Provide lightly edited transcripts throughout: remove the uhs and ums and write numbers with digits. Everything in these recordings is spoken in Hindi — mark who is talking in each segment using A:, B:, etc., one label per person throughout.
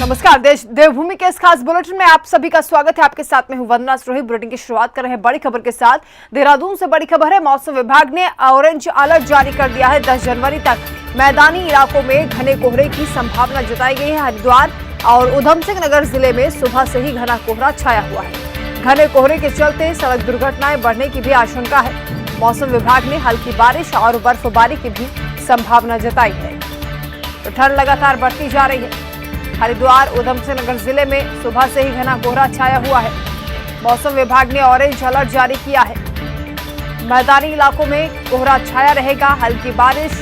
A: नमस्कार, देश देवभूमि के इस खास बुलेटिन में आप सभी का स्वागत है। आपके साथ में हूं वंदना सुरोही। बुलेटिन की शुरुआत कर रहे हैं बड़ी खबर के साथ। देहरादून से बड़ी खबर है। मौसम विभाग ने ऑरेंज अलर्ट जारी कर दिया है। 10 जनवरी तक मैदानी इलाकों में घने कोहरे की संभावना जताई गई है। हरिद्वार और उधम सिंह नगर जिले में सुबह से ही घना कोहरा छाया हुआ है। घने कोहरे के चलते सड़क दुर्घटनाएं बढ़ने की भी आशंका है। मौसम विभाग ने हल्की बारिश और बर्फबारी की भी संभावना जताई है। तो ठंड लगातार बढ़ती जा रही है। हरिद्वार उधम सिंह नगर जिले में सुबह से ही घना कोहरा छाया हुआ है। मौसम विभाग ने ऑरेंज अलर्ट जारी किया है। मैदानी इलाकों में कोहरा छाया रहेगा। हल्की बारिश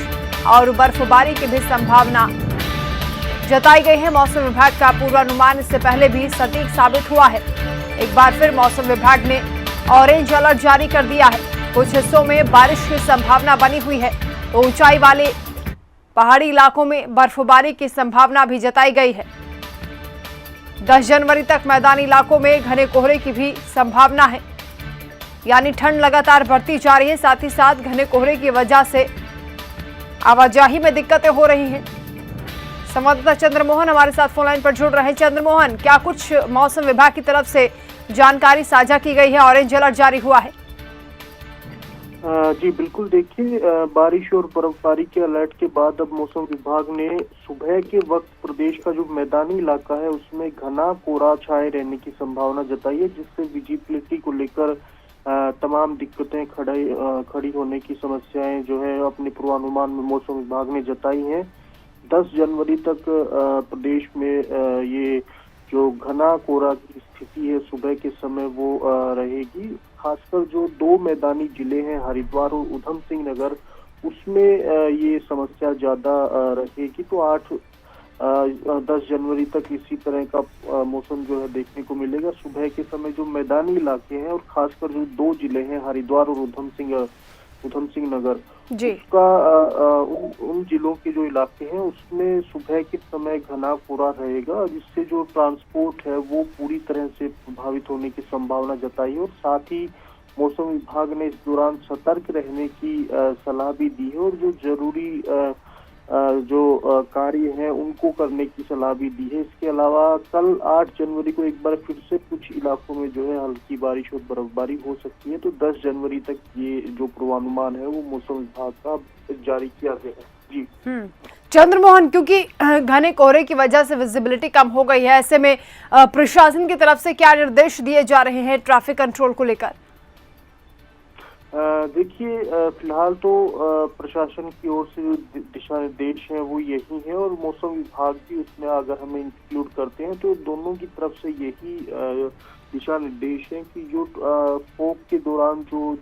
A: और बर्फबारी की भी संभावना जताई गई है। मौसम विभाग का पूर्वानुमान इससे पहले भी सटीक साबित हुआ है। एक बार फिर मौसम विभाग ने ऑरेंज अलर्ट जारी कर दिया है। कुछ हिस्सों में बारिश की संभावना बनी हुई है, तो ऊंचाई वाले पहाड़ी इलाकों में बर्फबारी की संभावना भी जताई गई है। 10 जनवरी तक मैदानी इलाकों में घने कोहरे की भी संभावना है, यानी ठंड लगातार बढ़ती जा रही है। साथ ही साथ घने कोहरे की वजह से आवाजाही में दिक्कतें हो रही हैं। संवाददाता चंद्रमोहन हमारे साथ फोन लाइन पर जुड़ रहे हैं। चंद्रमोहन, क्या कुछ मौसम विभाग की तरफ से जानकारी साझा की गई है? ऑरेंज अलर्ट जारी हुआ है।
B: जी बिल्कुल, देखिए बारिश और बर्फबारी के अलर्ट के बाद अब मौसम विभाग ने सुबह के वक्त प्रदेश का जो मैदानी इलाका है उसमें घना कोहरा छाए रहने की संभावना जताई है, जिससे विजिबिलिटी को लेकर तमाम दिक्कतें खड़ी होने की समस्याएं जो है अपने पूर्वानुमान में मौसम विभाग ने जताई हैं। 10 जनवरी तक प्रदेश में ये जो घना कोहरा की स्थिति है सुबह के समय वो रहेगी। खासकर जो 2 मैदानी जिले हैं हरिद्वार और उधम सिंह नगर, उसमें ये समस्या ज्यादा रहेगी। तो 10 जनवरी तक इसी तरह का मौसम जो है देखने को मिलेगा। सुबह के समय जो मैदानी इलाके हैं और खासकर जो 2 जिले हैं हरिद्वार और उधम सिंह नगर
A: जी,
B: उन जिलों के जो इलाके हैं उसमें सुबह के समय घना कोहरा रहेगा, जिससे जो ट्रांसपोर्ट है वो पूरी तरह से प्रभावित होने की संभावना जताई है। और साथ ही मौसम विभाग ने इस दौरान सतर्क रहने की सलाह भी दी है और जो जरूरी कार्य हैं उनको करने की सलाह भी दी है। इसके अलावा कल 8 जनवरी को एक बार फिर से कुछ इलाकों में जो है हल्की बारिश और बर्फबारी हो सकती है। तो 10 जनवरी तक ये जो पूर्वानुमान है वो मौसम विभाग का जारी किया गया है। जी
A: चंद्रमोहन, क्योंकि घने कोहरे की वजह से विजिबिलिटी कम हो गई है, ऐसे में प्रशासन की तरफ से क्या निर्देश दिए जा रहे हैं ट्रैफिक कंट्रोल को लेकर?
B: देखिए फिलहाल तो प्रशासन की ओर से जो दिशा निर्देश हैं वो यही है और मौसम विभाग भी उसमें अगर हमें इंक्लूड करते हैं तो दोनों की तरफ से यही दिशा निर्देश है कि जो फोक के दौरान जो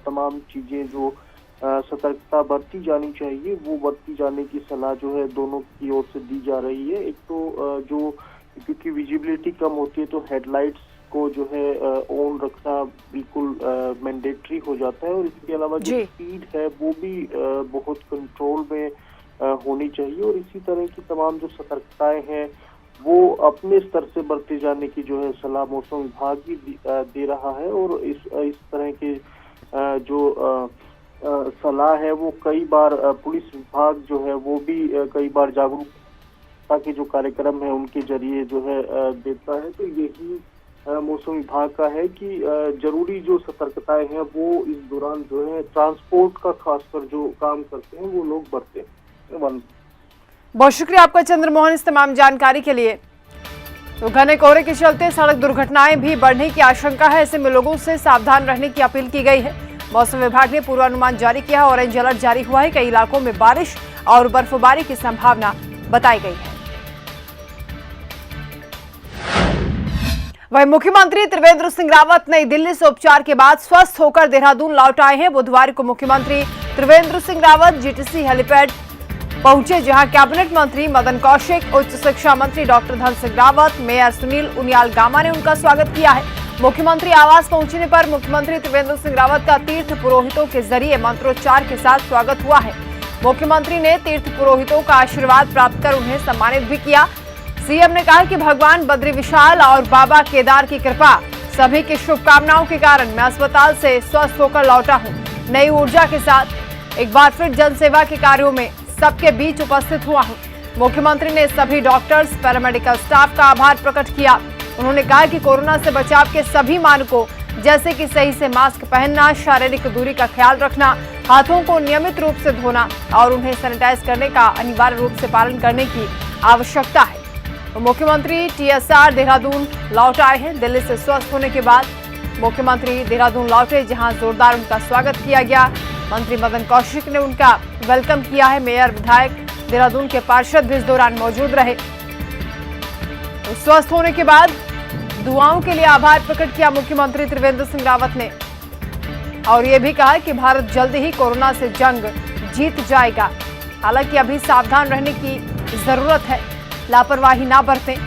B: तमाम चीजें जो सतर्कता बरती जानी चाहिए वो बरती जाने की सलाह जो है दोनों की ओर से दी जा रही है। एक तो जो क्योंकि विजिबिलिटी कम होती है तो हेडलाइट्स को जो है ऑन रखना बिल्कुल मैंडेटरी हो जाता है और इसके अलावा जो स्पीड है वो भी बहुत कंट्रोल में होनी चाहिए और इसी तरह की तमाम जो सतर्कताएं हैं वो अपने स्तर से बरते जाने की जो है सलाह मौसम विभाग भी दे रहा है। और इस तरह के जो सलाह है वो कई बार पुलिस विभाग जो है वो भी कई बार जागरूकता के जो कार्यक्रम है उनके जरिए जो है देता है। तो यही मौसम विभाग का है कि जरूरी जो सतर्कताएं हैं वो इस दौरान जो है ट्रांसपोर्ट का खासकर जो काम करते हैं वो लोग बरते हैं।
A: बहुत शुक्रिया आपका चंद्रमोहन इस तमाम जानकारी के लिए। तो घने कोहरे के चलते सड़क दुर्घटनाएं भी बढ़ने की आशंका है, ऐसे में लोगों से सावधान रहने की अपील की गई है। मौसम विभाग ने पूर्वानुमान जारी किया है। ऑरेंज अलर्ट जारी हुआ है। कई इलाकों में बारिश और बर्फबारी की संभावना बताई गई है। वहीं मुख्यमंत्री त्रिवेंद्र सिंह रावत नई दिल्ली से उपचार के बाद स्वस्थ होकर देहरादून लौट आए हैं। बुधवार को मुख्यमंत्री त्रिवेंद्र सिंह रावत जीटीसी हेलीपैड पहुंचे, जहां कैबिनेट मंत्री मदन कौशिक, उच्च शिक्षा मंत्री डॉक्टर धन सिंह रावत, मेयर सुनील उनियाल गामा ने उनका स्वागत किया है। मुख्यमंत्री आवास पहुंचने पर मुख्यमंत्री त्रिवेंद्र सिंह रावत का तीर्थ पुरोहितों के जरिए मंत्रोच्चार के साथ स्वागत हुआ है। मुख्यमंत्री ने तीर्थ पुरोहितों का आशीर्वाद प्राप्त कर उन्हें सम्मानित भी किया। सीएम ने कहा कि भगवान बद्री विशाल और बाबा केदार की कृपा, सभी की शुभकामनाओं के कारण मैं अस्पताल से स्वस्थ होकर लौटा हूं। नई ऊर्जा के साथ एक बार फिर जन सेवा के कार्यों में सबके बीच उपस्थित हुआ हूं। मुख्यमंत्री ने सभी डॉक्टर्स, पैरामेडिकल स्टाफ का आभार प्रकट किया। उन्होंने कहा कि कोरोना से बचाव के सभी मानकों जैसे कि सही से मास्क पहनना, शारीरिक दूरी का ख्याल रखना, हाथों को नियमित रूप से धोना और उन्हें सैनिटाइज करने का अनिवार्य रूप से पालन करने की आवश्यकता है। तो मुख्यमंत्री टीएसआर देहरादून लौट आए हैं। दिल्ली से स्वस्थ होने के बाद मुख्यमंत्री देहरादून लौटे, जहां जोरदार उनका स्वागत किया गया। मंत्री मदन कौशिक ने उनका वेलकम किया है। मेयर, विधायक, देहरादून के पार्षद भी इस दौरान मौजूद रहे। तो स्वस्थ होने के बाद दुआओं के लिए आभार प्रकट किया मुख्यमंत्री त्रिवेंद्र सिंह रावत ने और ये भी कहा कि भारत जल्द ही कोरोना से जंग जीत जाएगा। हालांकि अभी सावधान रहने की जरूरत है, लापरवाही ना बरतें।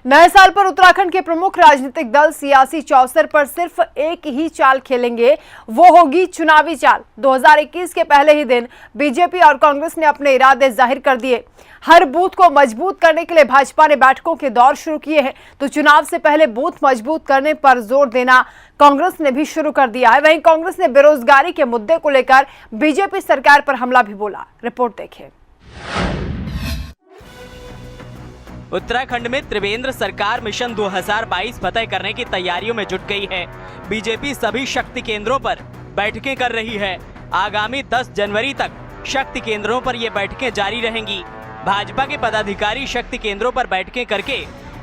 A: नए साल पर उत्तराखंड के प्रमुख राजनीतिक दल सियासी चौसर पर सिर्फ एक ही चाल खेलेंगे, वो होगी चुनावी चाल। 2021 के पहले ही दिन बीजेपी और कांग्रेस ने अपने इरादे जाहिर कर दिए। हर बूथ को मजबूत करने के लिए भाजपा ने बैठकों के दौर शुरू किए हैं, तो चुनाव से पहले बूथ मजबूत करने पर जोर देना कांग्रेस ने भी शुरू कर दिया है। वहीं कांग्रेस ने बेरोजगारी के मुद्दे को लेकर बीजेपी सरकार पर हमला भी बोला। रिपोर्ट देखें।
C: उत्तराखंड में त्रिवेंद्र सरकार मिशन 2022 फतह करने की तैयारियों में जुट गई है। बीजेपी सभी शक्ति केंद्रों पर बैठकें कर रही है। आगामी 10 जनवरी तक शक्ति केंद्रों पर ये बैठकें जारी रहेंगी। भाजपा के पदाधिकारी शक्ति केंद्रों पर बैठकें करके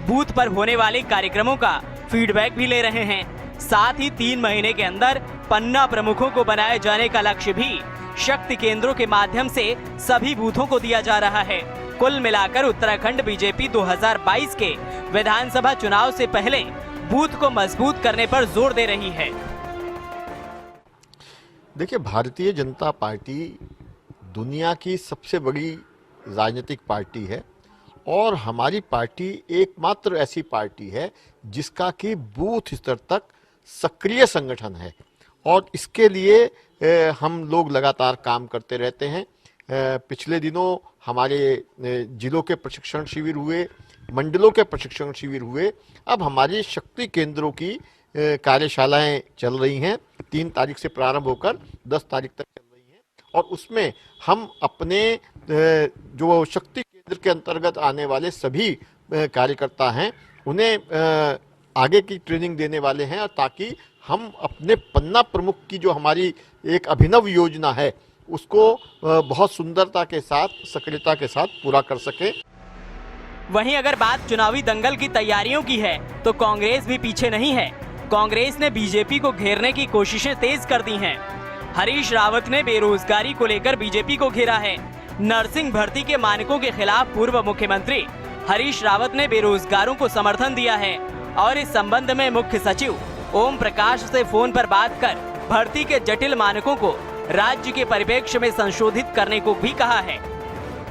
C: बूथ पर होने वाले कार्यक्रमों का फीडबैक भी ले रहे हैं। साथ ही 3 महीने के अंदर पन्ना प्रमुखों को बनाए जाने का लक्ष्य भी शक्ति केंद्रों के माध्यम से सभी बूथों को दिया जा रहा है। कुल मिलाकर उत्तराखंड बीजेपी 2022 के विधानसभा चुनाव से पहले बूथ को मजबूत करने पर जोर दे रही है।
D: देखिए, भारतीय जनता पार्टी दुनिया की सबसे बड़ी राजनीतिक पार्टी है और हमारी पार्टी एकमात्र ऐसी पार्टी है जिसका कि बूथ स्तर तक सक्रिय संगठन है और इसके लिए हम लोग लगातार काम करते रहते हैं। पिछले दिनों हमारे जिलों के प्रशिक्षण शिविर हुए, मंडलों के प्रशिक्षण शिविर हुए। अब हमारी शक्ति केंद्रों की कार्यशालाएं चल रही हैं। 3 तारीख से प्रारंभ होकर 10 तारीख तक चल रही हैं और उसमें हम अपने जो शक्ति केंद्र के अंतर्गत आने वाले सभी कार्यकर्ता हैं उन्हें आगे की ट्रेनिंग देने वाले हैं और ताकि हम अपने पन्ना प्रमुख की जो हमारी एक अभिनव योजना है उसको बहुत सुंदरता के साथ, सक्रियता के साथ पूरा कर सके।
C: वहीं अगर बात चुनावी दंगल की तैयारियों की है तो कांग्रेस भी पीछे नहीं है। कांग्रेस ने बीजेपी को घेरने की कोशिशें तेज कर दी हैं। हरीश रावत ने बेरोजगारी को लेकर बीजेपी को घेरा है। नर्सिंग भर्ती के मानकों के खिलाफ पूर्व मुख्यमंत्री हरीश रावत ने बेरोजगारों को समर्थन दिया है और इस संबंध में मुख्य सचिव ओम प्रकाश से फोन पर बात कर भर्ती के जटिल मानकों को राज्य के परिप्रेक्ष्य में संशोधित करने को भी कहा है,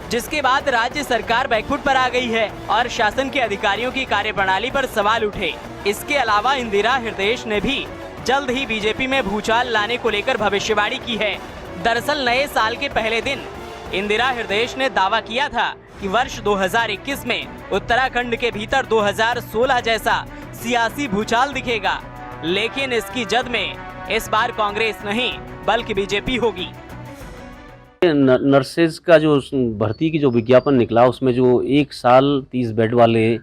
C: जिसके बाद राज्य सरकार बैकफुट पर आ गई है और शासन के अधिकारियों की कार्यप्रणाली पर सवाल उठे। इसके अलावा इंदिरा हृदयेश ने भी जल्द ही बीजेपी में भूचाल लाने को लेकर भविष्यवाणी की है। दरअसल नए साल के पहले दिन इंदिरा हृदयेश ने दावा किया था कि वर्ष 2021 में उत्तराखंड के भीतर 2016 जैसा सियासी भूचाल दिखेगा, लेकिन इसकी जद में इस बार कांग्रेस नहीं बल्कि बीजेपी होगी।
E: नर्सेज का जो भर्ती की जो विज्ञापन निकला उसमें जो 1 साल 30 बेड वाले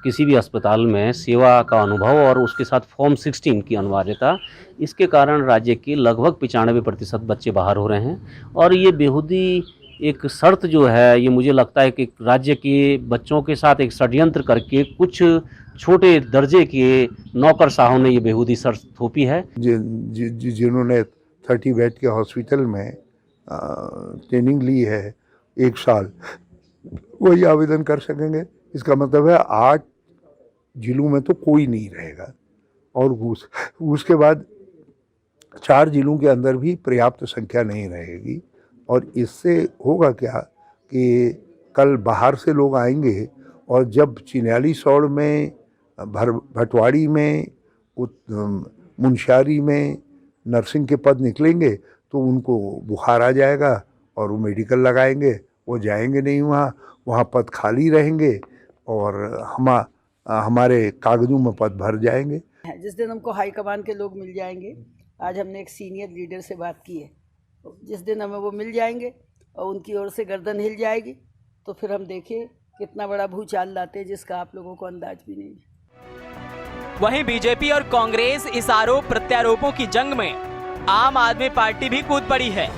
E: किसी भी अस्पताल में सेवा का अनुभव और उसके साथ फॉर्म 16 की अनिवार्यता, इसके कारण राज्य के लगभग 95% बच्चे बाहर हो रहे हैं और ये बेहूदी एक शर्त जो है, ये मुझे लगता है कि राज्य के बच्चों के साथ एक षड्यंत्र करके कुछ छोटे दर्जे के नौकरशाहों ने ये बेहूदी शर्त थोपी है।
F: जिन्होंने 30 बेड के हॉस्पिटल में ट्रेनिंग ली है 1 साल, वही आवेदन कर सकेंगे। इसका मतलब है 8 जिलों में तो कोई नहीं रहेगा और उसके बाद 4 जिलों के अंदर भी पर्याप्त संख्या नहीं रहेगी और इससे होगा क्या कि कल बाहर से लोग आएंगे और जब चिन्याली सौड़ में, भटवाड़ी में, मुंशियारी में नर्सिंग के पद निकलेंगे तो उनको बुखार आ जाएगा और वो मेडिकल लगाएंगे, वो जाएंगे नहीं वहाँ पद खाली रहेंगे और हमारे कागजों में पद भर जाएंगे।
G: है। जिस दिन हमको हाईकमान के लोग मिल जाएंगे, आज हमने एक सीनियर लीडर से बात की है, जिस दिन हमें वो मिल जाएंगे और उनकी ओर से गर्दन हिल जाएगी तो फिर हम देखें कितना बड़ा भूचाल लाते हैं जिसका आप लोगों को अंदाज भी नहीं है।
C: वहीं बीजेपी और कांग्रेस इस आरोप प्रत्यारोपों की जंग में आम आदमी पार्टी भी कूद पड़ी है।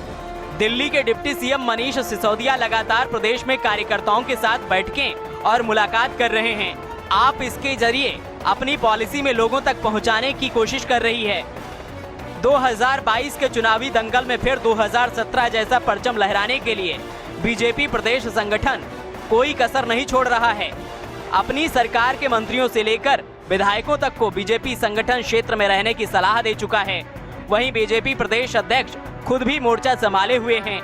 C: दिल्ली के डिप्टी सीएम मनीष सिसोदिया लगातार प्रदेश में कार्यकर्ताओं के साथ बैठकें और मुलाकात कर रहे हैं। आप इसके जरिए अपनी पॉलिसी में लोगों तक पहुंचाने की कोशिश कर रही है। 2022 के चुनावी दंगल में फिर 2017 जैसा परचम लहराने के लिए बीजेपी प्रदेश संगठन कोई कसर नहीं छोड़ रहा है। अपनी सरकार के मंत्रियों से लेकर विधायकों तक को बीजेपी संगठन क्षेत्र में रहने की सलाह दे चुका है। वहीं बीजेपी प्रदेश अध्यक्ष खुद भी मोर्चा संभाले हुए हैं,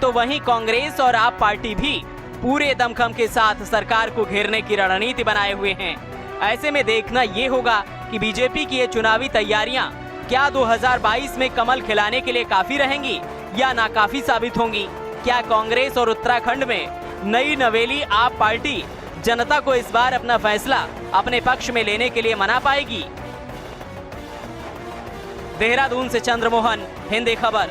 C: तो वहीं कांग्रेस और आप पार्टी भी पूरे दमखम के साथ सरकार को घेरने की रणनीति बनाए हुए हैं। ऐसे में देखना ये होगा कि बीजेपी की ये चुनावी तैयारियां क्या 2022 में कमल खिलाने के लिए काफी रहेंगी या नाकाफी साबित होंगी। क्या कांग्रेस और उत्तराखंड में नई नवेली आप पार्टी जनता को इस बार अपना फैसला अपने पक्ष में लेने के लिए मना पाएगी। देहरादून से चंद्रमोहन, हिंदी खबर।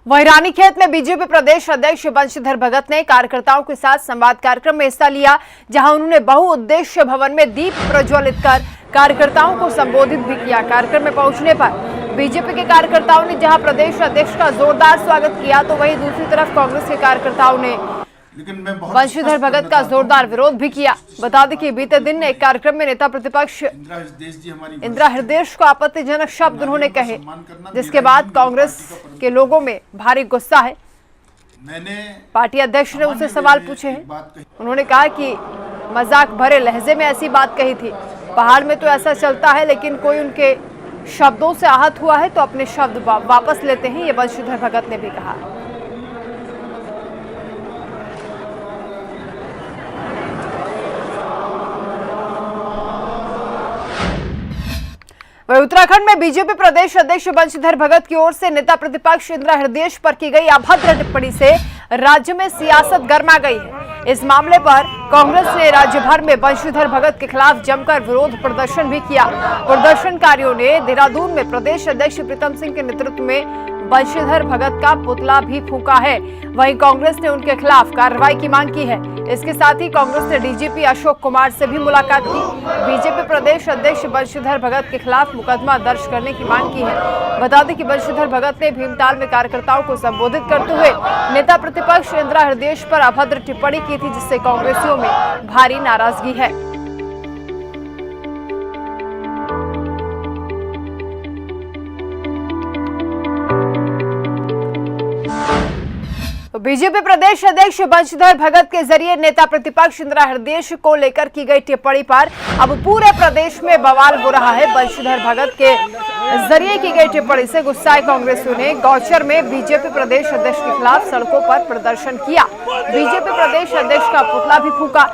A: वहीं रानीखेत में बीजेपी प्रदेश अध्यक्ष बंशीधर भगत ने कार्यकर्ताओं के साथ संवाद कार्यक्रम में हिस्सा लिया, जहां उन्होंने बहुउद्देश्य भवन में दीप प्रज्वलित कर कार्यकर्ताओं को संबोधित भी किया। कार्यक्रम में पहुंचने पर बीजेपी के कार्यकर्ताओं ने जहां प्रदेश अध्यक्ष का जोरदार स्वागत किया, तो वहीं दूसरी तरफ कांग्रेस के कार्यकर्ताओं ने बंशीधर भगत का जोरदार विरोध भी किया। बता दें कि बीते दिन एक कार्यक्रम में नेता प्रतिपक्ष इंदिरा हृदयेश को आपत्तिजनक शब्द उन्होंने कहे, जिसके बाद कांग्रेस के लोगों में भारी गुस्सा है। पार्टी अध्यक्ष ने उनसे सवाल पूछे हैं। उन्होंने कहा कि मजाक भरे लहजे में ऐसी बात कही थी। पहाड़ में तो ऐसा चलता है, लेकिन कोई उनके शब्दों से आहत हुआ है तो अपने शब्द वापस लेते हैं, ये बंशीधर भगत ने भी कहा। वहीं उत्तराखंड में बीजेपी प्रदेश अध्यक्ष बंशीधर भगत की ओर से नेता प्रतिपक्ष इंदिरा हृदयेश पर की गई अभद्र टिप्पणी से राज्य में सियासत गर्मा गई है। इस मामले पर कांग्रेस ने राज्य भर में बंशीधर भगत के खिलाफ जमकर विरोध प्रदर्शन भी किया। प्रदर्शनकारियों ने देहरादून में प्रदेश अध्यक्ष प्रीतम सिंह के नेतृत्व में बंशीधर भगत का पुतला भी फूंका है। वहीं कांग्रेस ने उनके खिलाफ कार्रवाई की मांग की है। इसके साथ ही कांग्रेस ने डीजीपी अशोक कुमार से भी मुलाकात की। बीजेपी प्रदेश अध्यक्ष बंशीधर भगत के खिलाफ मुकदमा दर्ज करने की मांग की है। बता दें कि बंशीधर भगत ने भीमताल में कार्यकर्ताओं को संबोधित करते हुए नेता प्रतिपक्ष इंदिरा हृदयेश पर अभद्र टिप्पणी की थी, जिससे कांग्रेसियों में भारी नाराजगी है। बीजेपी प्रदेश अध्यक्ष बंशीधर भगत के जरिए नेता प्रतिपक्ष इंदिरा हृदयेश को लेकर की गई टिप्पणी पर अब पूरे प्रदेश में बवाल हो रहा है। बंशीधर भगत के जरिए की गई टिप्पणी से गुस्साए कांग्रेसियों ने गौचर में बीजेपी प्रदेश अध्यक्ष के खिलाफ सड़कों पर प्रदर्शन किया। बीजेपी प्रदेश अध्यक्ष का पुतला भी फूंका।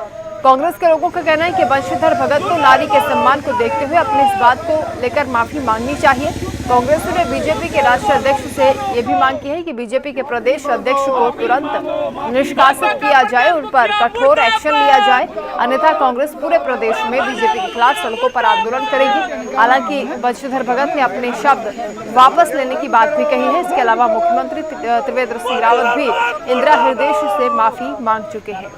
A: कांग्रेस के लोगों का कहना है कि बंशीधर भगत को नारी के सम्मान को देखते हुए अपनी इस बात को लेकर माफी मांगनी चाहिए। कांग्रेस ने बीजेपी के राष्ट्रीय अध्यक्ष से ये भी मांग की है कि बीजेपी के प्रदेश अध्यक्ष को तुरंत निष्कासित किया जाए, उन पर कठोर एक्शन लिया जाए, अन्यथा कांग्रेस पूरे प्रदेश में बीजेपी के खिलाफ सड़कों पर आंदोलन करेगी। हालांकि बंशीधर भगत ने अपने शब्द वापस लेने की बात भी कही है। इसके अलावा मुख्यमंत्री त्रिवेंद्र सिंह रावत भी इंदिरा हृदयेश से माफी मांग चुके हैं।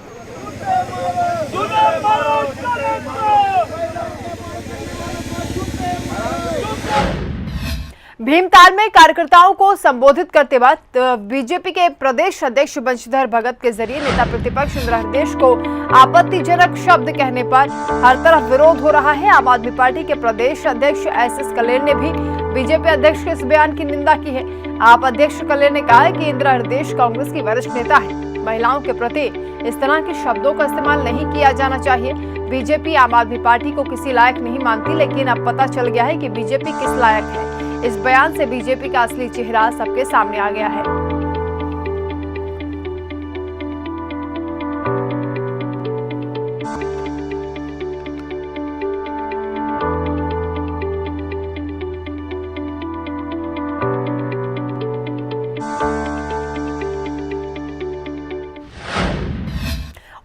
A: भीमताल में कार्यकर्ताओं को संबोधित करते वक्त बीजेपी के प्रदेश अध्यक्ष बंशीधर भगत के जरिए नेता प्रतिपक्ष इंदिरा हृदयेश को आपत्तिजनक शब्द कहने पर हर तरफ विरोध हो रहा है। आम आदमी पार्टी के प्रदेश अध्यक्ष एसएस कलेर ने भी बीजेपी अध्यक्ष के इस बयान की निंदा की है। आप अध्यक्ष कलेर ने कहा है कि इंदिरा हृदयेश कांग्रेस की वरिष्ठ नेता है। महिलाओं के प्रति इस तरह के शब्दों का इस्तेमाल नहीं किया जाना चाहिए। बीजेपी आम आदमी पार्टी को किसी लायक नहीं मानती, लेकिन अब पता चल गया है कि बीजेपी किस लायक है। इस बयान से बीजेपी का असली चेहरा सबके सामने आ गया है।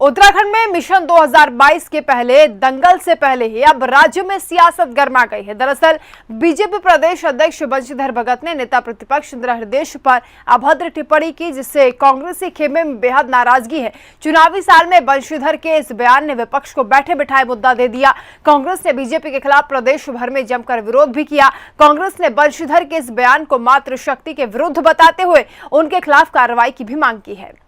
A: उत्तराखंड में मिशन 2022 के पहले दंगल से पहले ही अब राज्य में सियासत गर्मा गई है। दरअसल बीजेपी प्रदेश अध्यक्ष बंशीधर भगत ने नेता प्रतिपक्ष इंदिरा हृदयेश पर अभद्र टिप्पणी की, जिससे कांग्रेसी खेमे में बेहद नाराजगी है। चुनावी साल में बंशीधर के इस बयान ने विपक्ष को बैठे बिठाए मुद्दा दे दिया। कांग्रेस ने बीजेपी के खिलाफ प्रदेश भर में जमकर विरोध भी किया। कांग्रेस ने बंशीधर के इस बयान को मात्र शक्ति के विरुद्ध बताते हुए उनके खिलाफ कार्रवाई की भी मांग की है।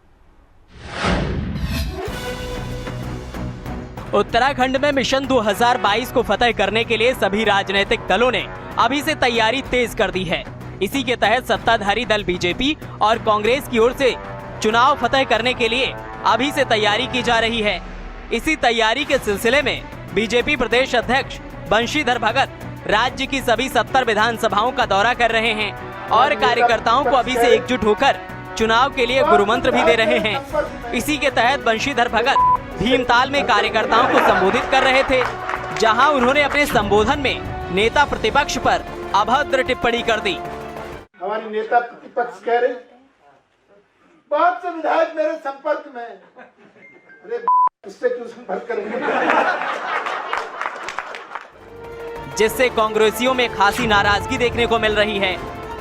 C: उत्तराखंड में मिशन 2022 को फतह करने के लिए सभी राजनीतिक दलों ने अभी से तैयारी तेज कर दी है। इसी के तहत सत्ताधारी दल बीजेपी और कांग्रेस की ओर से चुनाव फतह करने के लिए अभी से तैयारी की जा रही है। इसी तैयारी के सिलसिले में बीजेपी प्रदेश अध्यक्ष बंशीधर भगत राज्य की सभी 70 विधानसभाओं का दौरा कर रहे हैं और कार्यकर्ताओं को अभी से एकजुट होकर चुनाव के लिए गुरुमंत्र भी दे रहे हैं। इसी के तहत बंशीधर भगत भीमताल में कार्यकर्ताओं को संबोधित कर रहे थे, जहां उन्होंने अपने संबोधन में नेता प्रतिपक्ष पर अभद्र टिप्पणी कर दी।
H: हमारी नेता प्रतिपक्ष कह रहे बहुत से विधायक मेरे संपर्क में, अरे उससे क्यों संपर्क करेंगे,
C: जिससे कांग्रेसियों में खासी नाराजगी देखने को मिल रही है।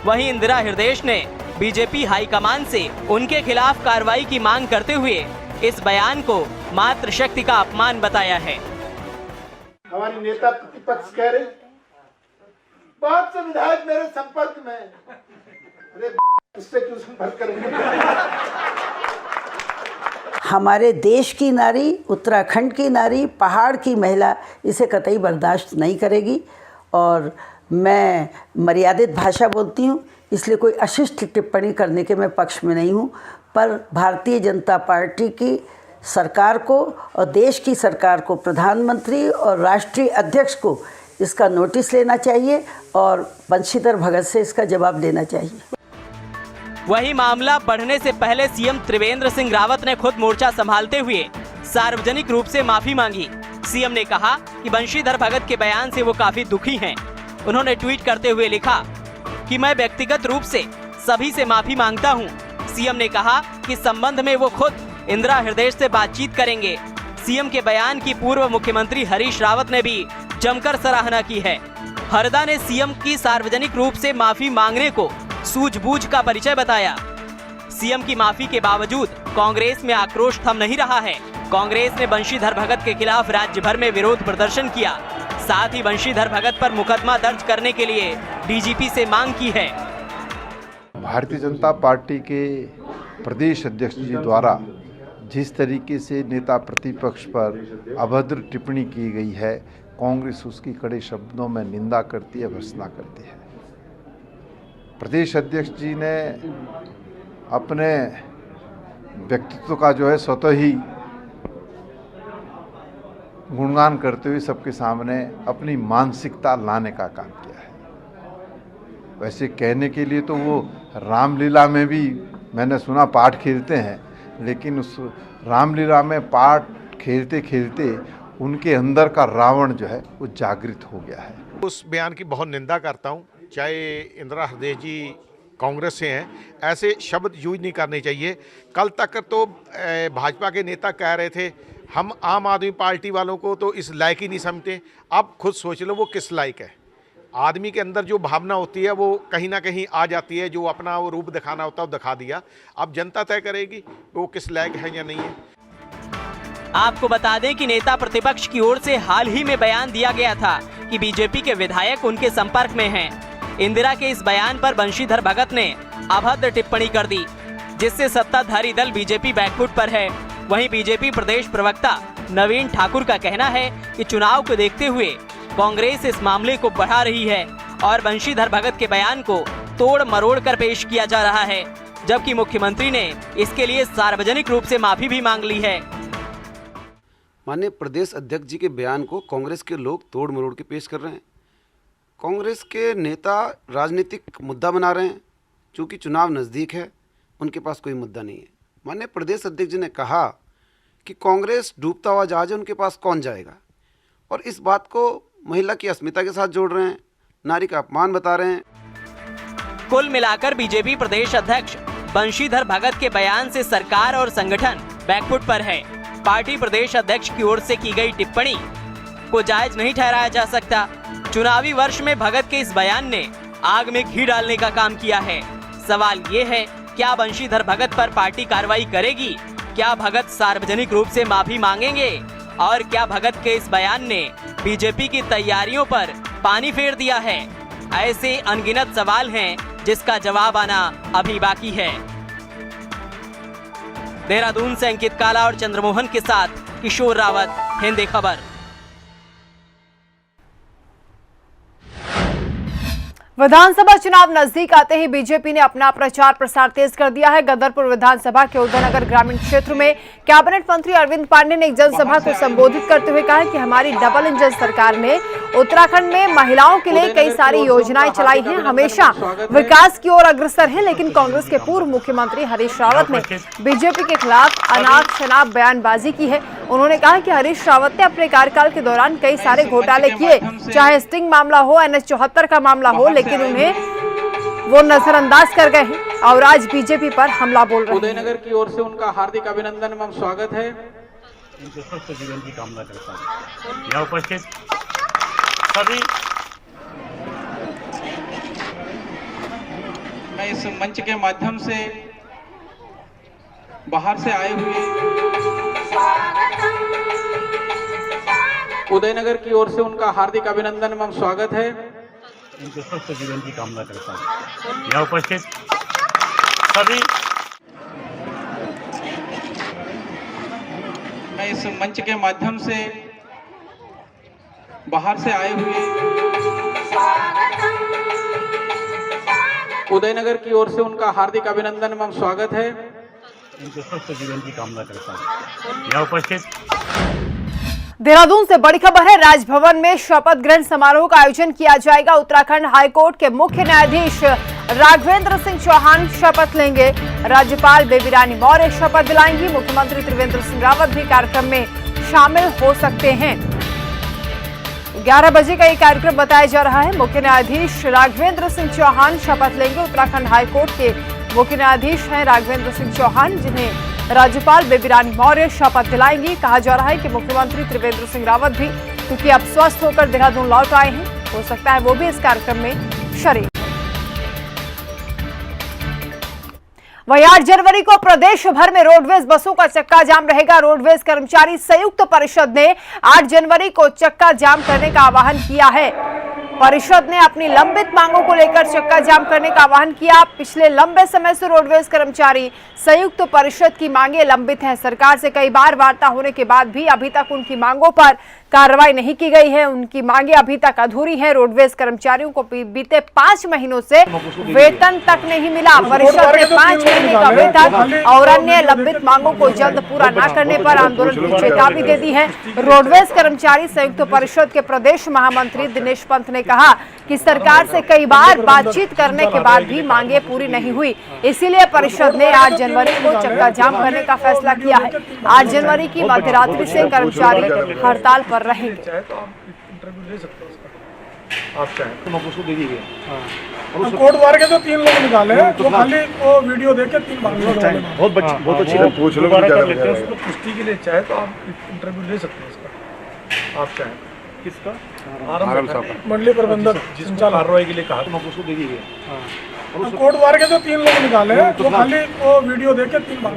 C: वहीं इंदिरा हृदयेश ने बीजेपी हाईकमान से उनके खिलाफ कार्रवाई की मांग करते हुए इस बयान को मात्र शक्ति का अपमान बताया है।
H: हमारी नेता प्रतिपक्ष कह रहे बहुत से विधायक मेरे संपर्क में, अरे उससे क्यों संपर्क करेंगे।
G: हमारे देश की नारी, उत्तराखंड की नारी, पहाड़ की महिला इसे कतई बर्दाश्त नहीं करेगी। और मैं मर्यादित भाषा बोलती हूँ, इसलिए कोई अशिष्ट टिप्पणी करने के मैं पक्ष में नहीं हूँ। पर भारतीय जनता पार्टी की सरकार को और देश की सरकार को, प्रधानमंत्री और राष्ट्रीय अध्यक्ष को इसका नोटिस लेना चाहिए और बंशीधर भगत से इसका जवाब लेना चाहिए।
C: वहीं मामला बढ़ने से पहले सीएम त्रिवेंद्र सिंह रावत ने खुद मोर्चा संभालते हुए सार्वजनिक रूप से माफी मांगी। सीएम ने कहा कि बंशीधर भगत के बयान से वो काफी दुखी हैं। उन्होंने ट्वीट करते हुए लिखा कि मैं व्यक्तिगत रूप से सभी से माफी मांगता हूं। सीएम ने कहा कि संबंध में वो खुद इंदिरा हृदयेश से बातचीत करेंगे। सीएम के बयान की पूर्व मुख्यमंत्री हरीश रावत ने भी जमकर सराहना की है। हरदा ने सीएम की सार्वजनिक रूप से माफी मांगने को सूझबूझ का परिचय बताया। सीएम की माफी के बावजूद कांग्रेस में आक्रोश थम नहीं रहा है। कांग्रेस ने बंशीधर भगत के खिलाफ राज्य भर में विरोध प्रदर्शन किया। साथ ही बंशीधर भगत पर मुकदमा दर्ज करने के लिए डीजीपी से मांग की है।
I: भारतीय जनता पार्टी के प्रदेश अध्यक्ष जी द्वारा जिस तरीके से नेता प्रतिपक्ष पर अभद्र टिप्पणी की गई है, कांग्रेस उसकी कड़े शब्दों में निंदा करती है, भर्त्सना करती है। प्रदेश अध्यक्ष जी ने अपने व्यक्तित्व का जो है स्वतः ही गुणगान करते हुए सबके सामने अपनी मानसिकता लाने का काम किया है। वैसे कहने के लिए तो वो रामलीला में भी मैंने सुना पाठ खेलते हैं, लेकिन उस रामलीला में पाठ खेलते खेलते उनके अंदर का रावण जो है वो जागृत हो गया है।
D: उस बयान की बहुत निंदा करता हूँ। चाहे इंदिरा हृदयेश जी कांग्रेस से हैं, ऐसे शब्द यूज नहीं करने चाहिए। कल तक तो भाजपा के नेता कह रहे थे हम आम आदमी पार्टी वालों को तो इस लायक ही नहीं समझते। अब खुद सोच लो वो किस लायक है। आदमी के अंदर जो भावना होती है वो कहीं ना कहीं आ जाती है, जो अपना वो रूप दिखाना होता है वो दिखा दिया। अब जनता तय करेगी वो किस लायक है या नहीं है।
C: आपको बता दें कि नेता प्रतिपक्ष की ओर से हाल ही में बयान दिया गया था कि बीजेपी के विधायक उनके संपर्क में हैं। इंदिरा के इस बयान पर बंशीधर भगत ने अभद्र टिप्पणी कर दी, जिससे सत्ताधारी दल बीजेपी बैकफुट पर है। वहीं बीजेपी प्रदेश प्रवक्ता नवीन ठाकुर का कहना है कि चुनाव को देखते हुए कांग्रेस इस मामले को बढ़ा रही है और बंशीधर भगत के बयान को तोड़ मरोड़ कर पेश किया जा रहा है, जबकि मुख्यमंत्री ने इसके लिए सार्वजनिक रूप से माफी भी मांग ली है।
J: माननीय प्रदेश अध्यक्ष जी के बयान को कांग्रेस के लोग तोड़ मरोड़ के पेश कर रहे हैं। कांग्रेस के नेता राजनीतिक मुद्दा बना रहे हैं। चूँकि चुनाव नज़दीक है, उनके पास कोई मुद्दा नहीं है। माननीय प्रदेश अध्यक्ष जी ने कहा कि कांग्रेस डूबता हुआ जहाज है, उनके पास कौन जाएगा, और इस बात को महिला की अस्मिता के साथ जोड़ रहे हैं, नारी का अपमान बता रहे हैं।
C: कुल मिलाकर बीजेपी प्रदेश अध्यक्ष बंशीधर भगत के बयान से सरकार और संगठन बैकफुट पर है। पार्टी प्रदेश अध्यक्ष की ओर से की गई टिप्पणी को जायज नहीं ठहराया जा सकता। चुनावी वर्ष में भगत के इस बयान ने आग में घी डालने का काम किया है। सवाल ये है, क्या बंशीधर भगत पर पार्टी कार्रवाई करेगी? क्या भगत सार्वजनिक रूप से माफी मांगेंगे? और क्या भगत के इस बयान ने बीजेपी की तैयारियों पर पानी फेर दिया है? ऐसे अनगिनत सवाल हैं जिसका जवाब आना अभी बाकी है। देहरादून से अंकित काला और चंद्रमोहन के साथ किशोर रावत, हिंदी खबर।
A: विधानसभा चुनाव नजदीक आते ही बीजेपी ने अपना प्रचार प्रसार तेज कर दिया है। गदरपुर विधानसभा के उदयनगर ग्रामीण क्षेत्र में कैबिनेट मंत्री अरविंद पांडे ने एक जनसभा को संबोधित करते हुए कहा कि हमारी डबल इंजन सरकार ने उत्तराखंड में महिलाओं के लिए कई सारी योजनाएं चलाई हैं, हमेशा विकास की ओर अग्रसर है। लेकिन कांग्रेस के पूर्व मुख्यमंत्री हरीश रावत ने बीजेपी के खिलाफ अनाप शनाप बयानबाजी की है। उन्होंने कहा कि हरीश रावत ने अपने कार्यकाल के दौरान कई सारे घोटाले किए, चाहे स्टिंग मामला हो, NH 74 का मामला हो, लेकिन उन्हें वो नजरअंदाज कर गए हैं और आज बीजेपी पर हमला बोल रहे हैं।
K: उदयनगर की ओर से उनका हार्दिक अभिनंदन एवं स्वागत है। इनके स्वस्थ जीवन की कामना करता हूं। यहाँ उपस्थित सभी, मैं इस मंच के माध्यम से बाहर से आए हुए उदयनगर की ओर से उनका हार्दिक अभिनंदन एवं स्वागत है। इनके स्वस्थ जीवन की कामना करता हूं। यहाँ उपस्थित सभी, मैं इस मंच के माध्यम से बाहर से आए हुए उदयनगर की ओर से उनका हार्दिक अभिनंदन एवं स्वागत है। इनके स्वस्थ जीवन की कामना करता हूं। यहाँ उपस्थित
A: देहरादून से बड़ी खबर है। राजभवन में शपथ ग्रहण समारोह का आयोजन किया जाएगा। उत्तराखंड हाईकोर्ट के मुख्य न्यायाधीश राघवेंद्र सिंह चौहान शपथ लेंगे। राज्यपाल बेबी रानी मौर्य शपथ दिलाएंगी। मुख्यमंत्री त्रिवेंद्र सिंह रावत भी कार्यक्रम में शामिल हो सकते हैं। 11 बजे का ये कार्यक्रम बताया जा रहा है। मुख्य न्यायाधीश राघवेंद्र सिंह चौहान शपथ लेंगे। उत्तराखंड हाईकोर्ट के मुख्य न्यायाधीश हैं राघवेंद्र सिंह चौहान, जिन्हें राज्यपाल बेबी रानी मौर्य शपथ दिलाएंगी। कहा जा रहा है कि मुख्यमंत्री त्रिवेंद्र सिंह रावत भी, क्योंकि अब स्वस्थ होकर देहरादून लौट आए हैं, हो सकता है वो भी इस कार्यक्रम में शरीक। वहीं 8 जनवरी को प्रदेश भर में रोडवेज बसों का चक्का जाम रहेगा। रोडवेज कर्मचारी संयुक्त परिषद ने 8 जनवरी को चक्का जाम करने का आह्वान किया है। परिषद ने अपनी लंबित मांगों को लेकर चक्का जाम करने का आह्वान किया। पिछले लंबे समय से रोडवेज कर्मचारी संयुक्त परिषद की मांगे लंबित हैं। सरकार से कई बार वार्ता होने के बाद भी अभी तक उनकी मांगों पर कार्रवाई नहीं की गई है। उनकी मांगे अभी तक अधूरी हैं। रोडवेज कर्मचारियों को बीते 5 महीनों से वेतन तक नहीं मिला। परिषद ने 5 महीने का वेतन और अन्य लंबित मांगों को जल्द पूरा न करने पर आंदोलन की चेतावनी दे दी है। रोडवेज कर्मचारी संयुक्त परिषद के प्रदेश महामंत्री दिनेश पंत ने कहा कि सरकार से कई बार बातचीत करने के बाद भी मांगे पूरी नहीं हुई, इसीलिए परिषद ने 8 जनवरी को चक्का जाम करने का फैसला किया है। 8 जनवरी की मध्यरात्रि से कर्मचारी हड़ताल पर रहेंगे।
H: आप चाहें तो उसको दे दीजिए। कोर्ट वार के जो 3 लोग निकाले हैं, वो खाली वो वीडियो देख के 3 बार बहुत अच्छी पूछ लो उसको पुष्टि के लिए चाहे तो आप इंटरव्यू ले सकते हैं इसका। आप चाहें किसका? आराम साहब मंडली प्रबंधक जिसका कार्रवाई के लिए कहा तो उसको दे दीजिए। कोर्ट वार के जो 3 लोग निकाले हैं, वो खाली वो वीडियो देख के 3 बार।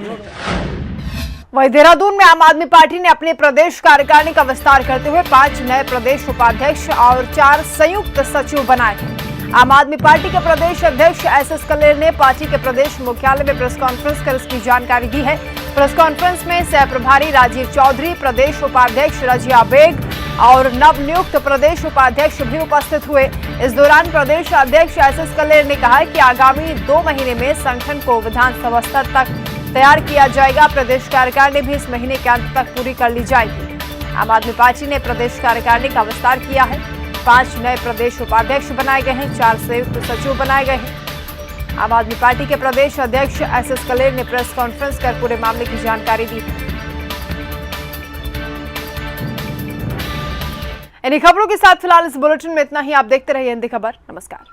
A: वहीं देहरादून में आम आदमी पार्टी ने अपने प्रदेश कार्यकारिणी का विस्तार करते हुए 5 नए प्रदेश उपाध्यक्ष और 4 संयुक्त सचिव बनाए हैं। आम आदमी पार्टी के प्रदेश अध्यक्ष SS कलेर ने पार्टी के प्रदेश मुख्यालय में प्रेस कॉन्फ्रेंस कर इसकी जानकारी दी है। प्रेस कॉन्फ्रेंस में सह प्रभारी राजीव चौधरी, प्रदेश उपाध्यक्ष रजिया बेग और नवनियुक्त प्रदेश उपाध्यक्ष भी उपस्थित हुए। इस दौरान प्रदेश अध्यक्ष SS कलेर ने कहा कि आगामी 2 महीने में संगठन को विधानसभा स्तर तक तैयार किया जाएगा। प्रदेश कार्यकारिणी भी इस महीने के अंत तक पूरी कर ली जाएगी। आम आदमी पार्टी ने प्रदेश कार्यकारिणी का विस्तार किया है। 5 नए प्रदेश उपाध्यक्ष बनाए गए हैं, 4 संयुक्त सचिव बनाए गए हैं। आम आदमी पार्टी के प्रदेश अध्यक्ष SS कलेर ने प्रेस कॉन्फ्रेंस कर पूरे मामले की जानकारी दी। इन्हीं खबरों के साथ फिलहाल इस बुलेटिन में इतना ही। आप देखते रहिए हिंदी खबर। नमस्कार।